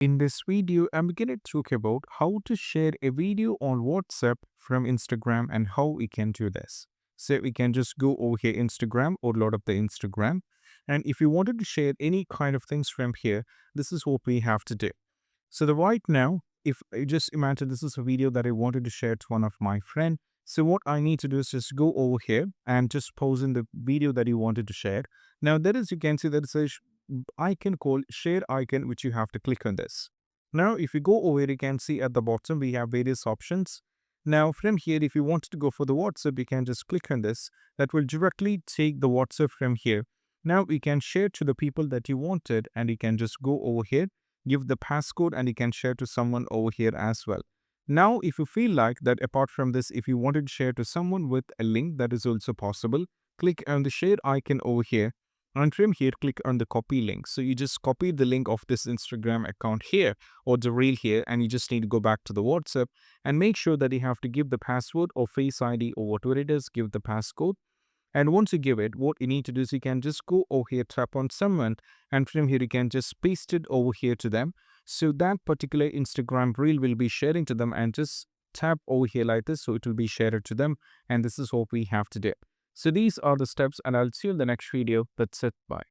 In this video, I'm going to talk about how to share a video on WhatsApp from Instagram and how we can do this. So we can just go over here Instagram or load up the Instagram. And if you wanted to share any kind of things from here, this is what we have to do. So the right now, if I just imagine this is a video that I wanted to share to one of my friend. So what I need to do is just go over here and just pause in the video that you wanted to share. Now there is, you can see that it says icon called share icon, which you have to click on this. Now if you go over here, you can see at the bottom we have various options. Now from here, if you want to go for the WhatsApp, you can just click on this. That will directly take the WhatsApp from here. Now we can share to the people that you wanted, and you can just go over here, give the passcode, and you can share to someone over here as well. Now if you feel like that, apart from this, if you wanted to share to someone with a link, that is also possible. Click on the share icon over here, and from here click on the copy link. So you just copy the link of this Instagram account here or the reel here, and you just need to go back to the WhatsApp and make sure that you have to give the password or face ID or whatever it is, give the passcode. And once you give it, what you need to do is you can just go over here, tap on someone, and from here you can just paste it over here to them. So that particular Instagram reel will be sharing to them, and just tap over here like this, so it will be shared to them. And this is what we have to do. So these are the steps, and I'll see you in the next video. That's it. Bye.